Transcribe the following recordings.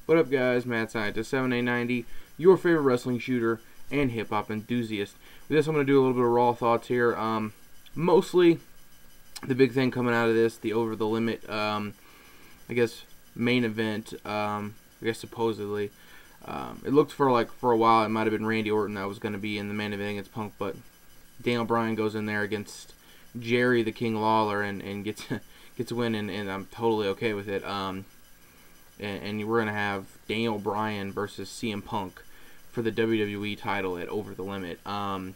What up, guys? Mad Scientist 7890, your favorite wrestling shooter and hip hop enthusiast. With this, I'm going to do a little bit of raw thoughts here. Mostly the big thing coming out of this, the over the limit, I guess main event. I guess supposedly, it looked for a while it might have been Randy Orton that was going to be in the main event against Punk, but Daniel Bryan goes in there against Jerry the King Lawler and gets a win, and I'm totally okay with it. And we're going to have Daniel Bryan versus CM Punk for the WWE title at Over the Limit. I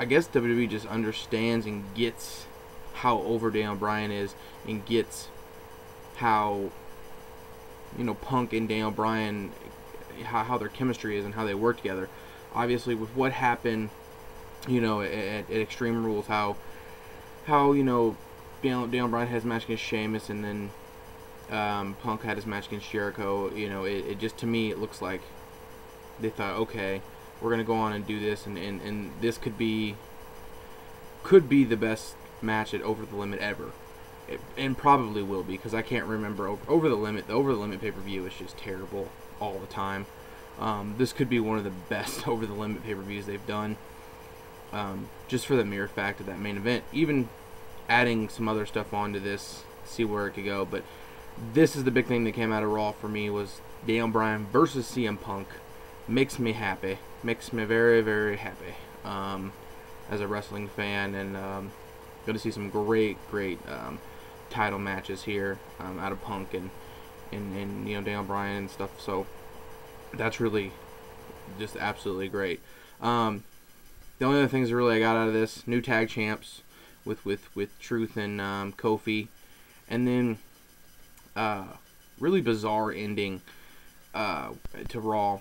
guess WWE just understands and gets how over Daniel Bryan is, and gets how, Punk and Daniel Bryan, how their chemistry is and how they work together. Obviously, with what happened, at Extreme Rules, how Daniel Bryan has a match against Sheamus, and then Punk had his match against Jericho. It just, to me, it looks like they thought, okay, we're gonna go on and do this, and this could be the best match at Over the Limit ever, and probably will be, because I can't remember Over the Limit. The Over the Limit pay-per-view is just terrible all the time. This could be one of the best Over the Limit pay-per-views they've done, just for the mere fact of that main event. Even adding some other stuff onto this, see where it could go. But this is the big thing that came out of Raw for me, was Daniel Bryan versus CM Punk. Makes me happy. Makes me very, very happy as a wrestling fan, and going to see some great title matches here out of Punk and Daniel Bryan and stuff. So that's really just absolutely great. The only other things really I got out of this: new tag champs with Truth and Kofi, and then really bizarre ending to Raw.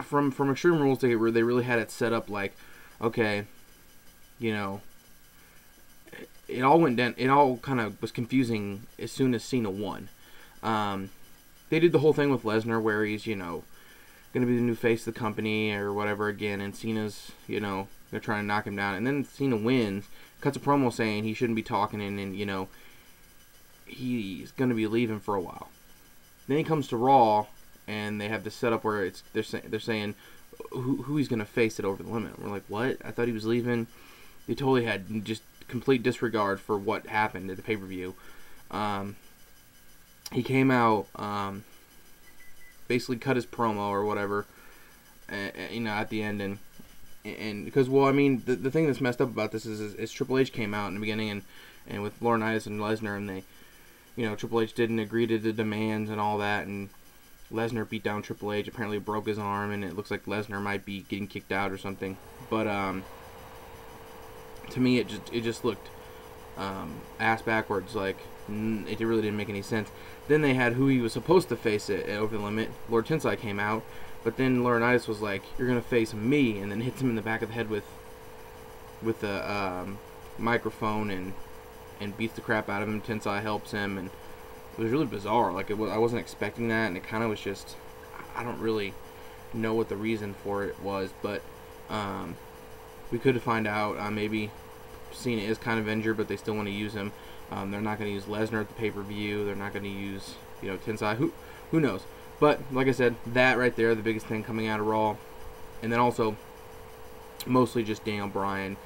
From Extreme Rules, they really had it set up like, okay, it all went down. It all kind of was confusing as soon as Cena won. They did the whole thing with Lesnar where he's going to be the new face of the company or whatever again, and Cena's they're trying to knock him down, and then Cena wins, cuts a promo saying he shouldn't be talking, and he's going to be leaving for a while. Then he comes to Raw, and they have this setup where they're saying who he's going to face it Over the Limit. We're like, what? I thought he was leaving. They totally had just complete disregard for what happened at the pay-per-view. He came out, basically cut his promo or whatever, at the end, and because, the thing that's messed up about this is Triple H came out in the beginning, and with Laurinaitis and Lesnar, and they, Triple H didn't agree to the demands and all that, and Lesnar beat down Triple H, apparently broke his arm, and it looks like Lesnar might be getting kicked out or something. But to me, it just looked ass backwards, like it really didn't make any sense. Then they had who he was supposed to face it Over the Limit. Lord Tensai came out, but then Laurinaitis was like, "You're gonna face me," and then hits him in the back of the head with a microphone and beats the crap out of him. Tensai helps him, and it was really bizarre. Like, I wasn't expecting that, and it kind of was just, I don't really know what the reason for it was, but we could find out. Maybe Cena is kind of injured, but they still want to use him. They're not going to use Lesnar at the pay-per-view. They're not going to use, Tensai. Who knows? But like I said, that right there, the biggest thing coming out of Raw, and then also mostly just Daniel Bryan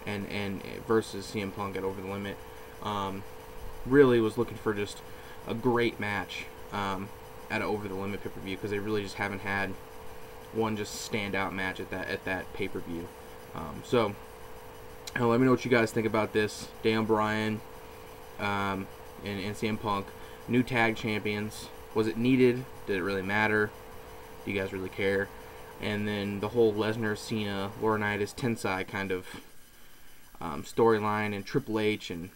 and versus CM Punk at Over the Limit. Really was looking for just a great match at an Over the Limit pay-per-view, because they really just haven't had one just standout match at that pay-per-view. So let me know what you guys think about this. Daniel Bryan and CM Punk, new tag champions. Was it needed? Did it really matter? Do you guys really care? And then the whole Lesnar, Cena, Laurinaitis, Tensai kind of storyline, and Triple H and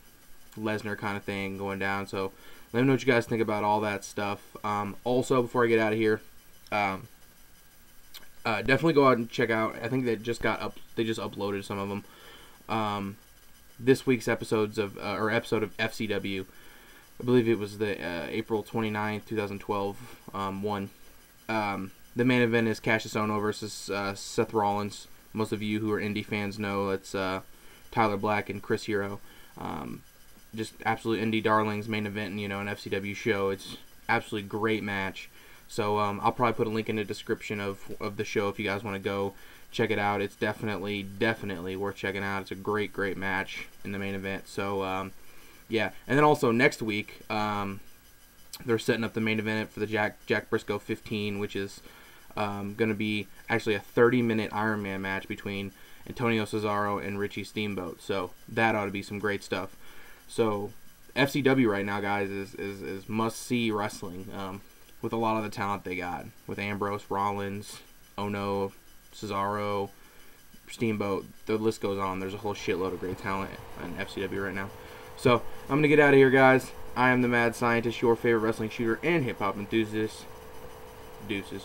Lesnar kind of thing going down. So let me know what you guys think about all that stuff. Also, before I get out of here, definitely go out and check out. I think they just uploaded some of them. This week's episode of FCW. I believe it was the April 29th, 2012 one. The main event is Cassius Ohno versus Seth Rollins. Most of you who are indie fans know it's Tyler Black and Chris Hero. just absolute indie darlings main event, you know, an FCW show. It's absolutely great match. So I'll probably put a link in the description of the show if you guys want to go check it out. It's definitely worth checking out. It's a great match in the main event. So yeah, and then also next week they're setting up the main event for the Jack Briscoe 15, which is going to be actually a 30-minute Iron Man match between Antonio Cesaro and Richie Steamboat. So that ought to be some great stuff. So FCW right now, guys, is must-see wrestling with a lot of the talent they got. With Ambrose, Rollins, Ono, Cesaro, Steamboat, the list goes on. There's a whole shitload of great talent in FCW right now. So I'm going to get out of here, guys. I am the Mad Scientist, your favorite wrestling shooter and hip-hop enthusiast. Deuces.